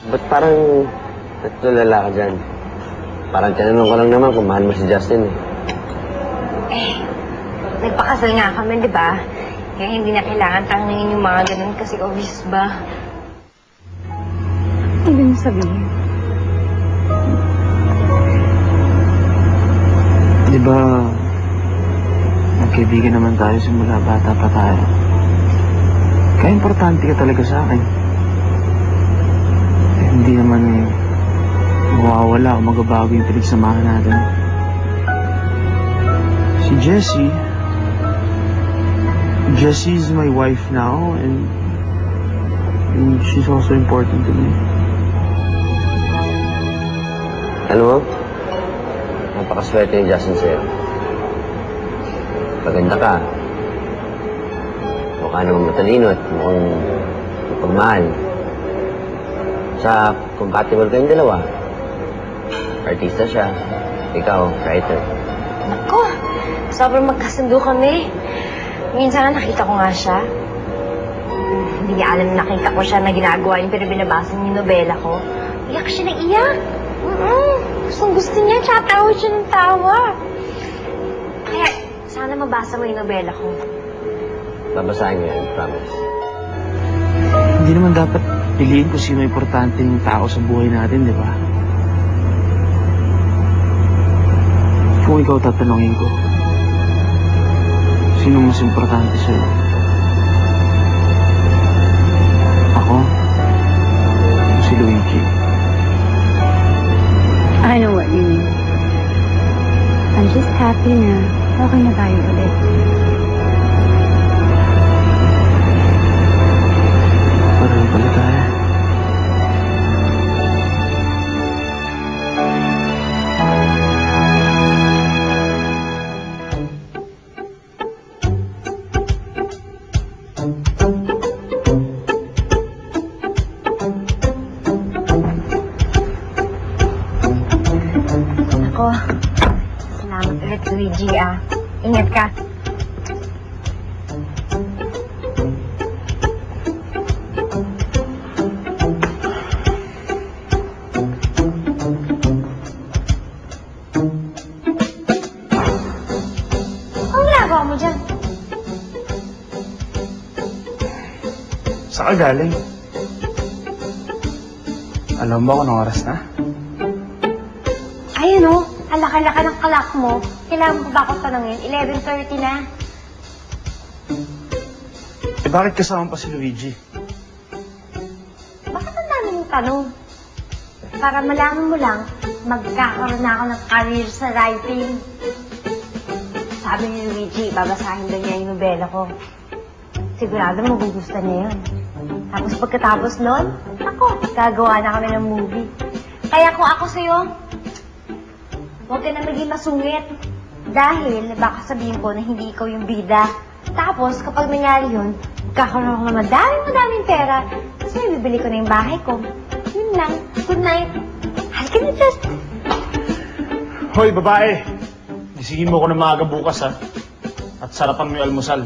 Ba't parang natulala ka dyan? Parang tinanong ko lang naman kung mahal mo si Justin eh. Nagpakasal nga kami, di ba? Kaya hindi na kailangan tangingin yung mga ganun kasi obvious ba? Ano ibig mo sabihin? Di ba, magkaibigan naman tayo simula bata pa tayo. Kaya importante ka talaga sa akin. Hindi naman mawawala o magabago yung pinagsamahan natin. Si Jessie is my wife now and she's also important to me. Alam mo, napakaswerte yung Justin sa'yo. Paganda ka. Mukha namang matalino at mukhang pagmahal. Sa compatible kayong dalawa. Artista siya. Ikaw, writer. Ako, sobrang magkasundo kami. Minsan nakita ko nga siya. Hindi niya alam na nakita ko siya na ginagawa yung binabasa niya yung nobela ko. Iyak siya ng iyak. Gustong gusto niya, tsaka tawa siya ng tawa. Kaya, sana mabasa mo yung nobela ko. Babasahin niyo yan, promise. Hindi naman dapat piliin kung sino importanteng tao sa buhay natin, di ba? Kung ikaw tatanungin ko, sino mas importante sa'yo? Ako? O si Luigi? I know what you mean. I'm just happy na okay na tayo ulit. Pareho pala tayo. Ako, salamat ulit, Luigi, ah. Ingat ka. Anong ginagawa mo dyan? Saan ka galing? Alam mo kung anong oras na? Ayun o, ang laki-laki ng clock mo. Kailangan mo ba akong tanongin? 11:30 na. Eh bakit kasama pa si Luigi? Bakit ang dami mong tanong? Para malaman mo lang, magkakaroon na ako ng career sa writing. Sabi ni Luigi, babasahin daw niya yung nobela ko. Sigurado magugustuhan niya yun. Tapos pagkatapos nun, ako, gagawa na kami ng movie. Kaya kung ako sa'yo, huwag ka na maging masungit. Dahil baka sabihin ko na hindi ikaw yung bida. Tapos, kapag nangyari yun, magkakaroon ako ng madaming pera. Kasi bibili ko na yung bahay ko. Yun lang. Good night. Halika na, Justin. Hoy, babae! Gisingin mo ko na maaga bukas, ha? At sarapan mo yung almusal.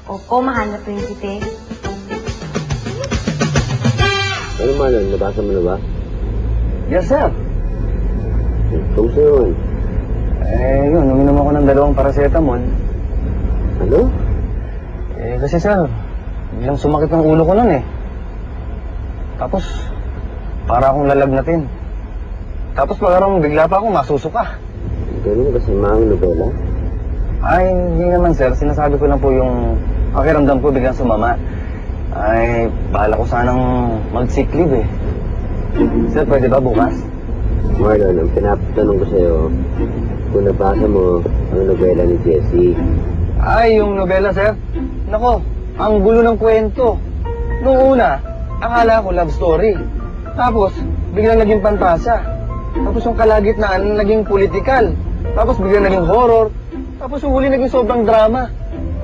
Opo, mahal na prinsipe. Ano man nun? Nabasa mo na ba? Yes, sir. Kumusta yun? Yun, uminom ako ng 2 paracetamol. Ano? Kasi sir, biglang sumakit ng ulo ko nun eh. Tapos, para akong lalagnatin. Tapos parang bigla pa akong masusuka. Ganun ba si Mang nobela? Ay, hindi naman sir. Sinasabi ko lang po yung pakiramdam ko biglang sumama. Ay, bahala ko sanang mag-sick leave eh. Sir, pwede ba bukas? Marlon, ang pinapatanong ko sa'yo, kung nabasa mo ang nobela ni Jessie. Ay, yung nobela sir. Nako, ang gulo ng kwento. Noong una, akala ko love story. Tapos, biglang naging pantasya. Tapos yung kalagitnaan, naging political. Tapos biglang naging horror. Tapos yung huli naging sobrang drama.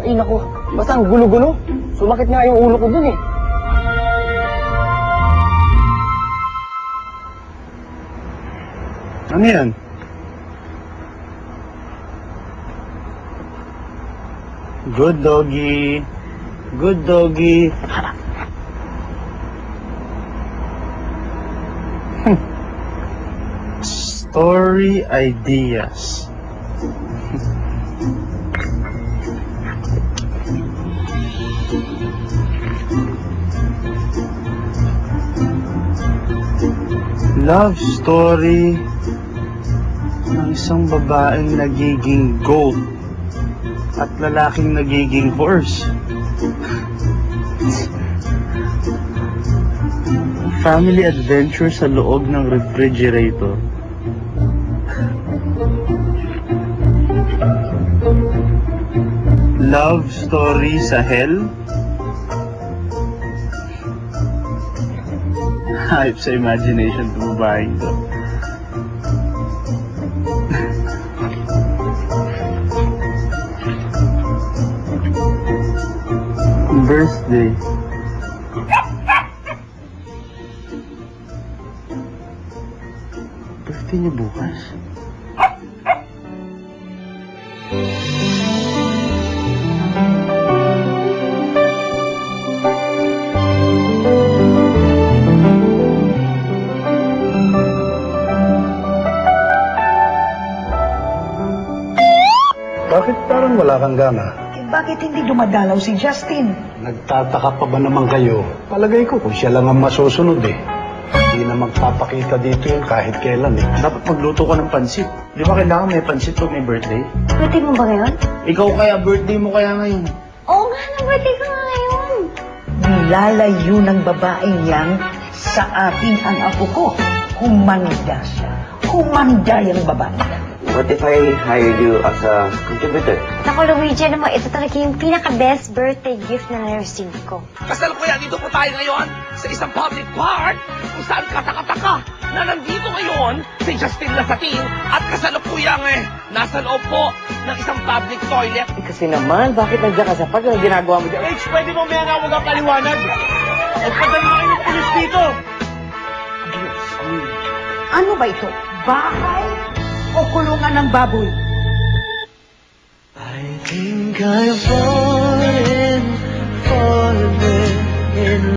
Ay, nako, basta ang gulo-gulo. Sumakit nga yung ulo ko dun eh. Ano yan? Good doggy. Good doggy. Story ideas. Love story ng isang babaeng nagiging goat at lalaking nagiging horse. Family adventure sa loob ng refrigerator. Love story sa hell. Hype sa imagination ng babaeng to. Birthday. Birthday niya bukas? Bakit parang wala kang gana? Bakit hindi dumadalaw si Justin? Nagtataka pa ba naman kayo? Palagay ko kung siya lang ang masusunod eh. Hindi na magpapakita dito yun kahit kailan eh. Dapat magluto ko ng pansit. Di ba kailangan may pansit pag may birthday? Birthday mo ba ngayon? Ikaw kaya, birthday mo kaya ngayon? Oo nga, birthday ko nga ngayon. Nilalayo ng babaeng yan sa akin ang apo ko. Humanda siya. Humanda yung babae. What if I hire you as a contributor? Naku, Luigi, alam mo, ito talaga yung pinaka-best birthday gift na na-receive ko. Kasalukuyan dito po tayo ngayon sa isang public park kung saan kataka-taka na nandito ngayon si Justin Lasatin at kasalukuyang nasa loob po ng isang public toilet. Kasi naman, bakit nandiyan ka sa park? Anong ginagawa mo dyan? H, pwede mo may nga huwag ang paliwanag? At padala kayo ng pulis dito! Ano ba ito? Bahay o kulungan ng baboy? I think I've fallen for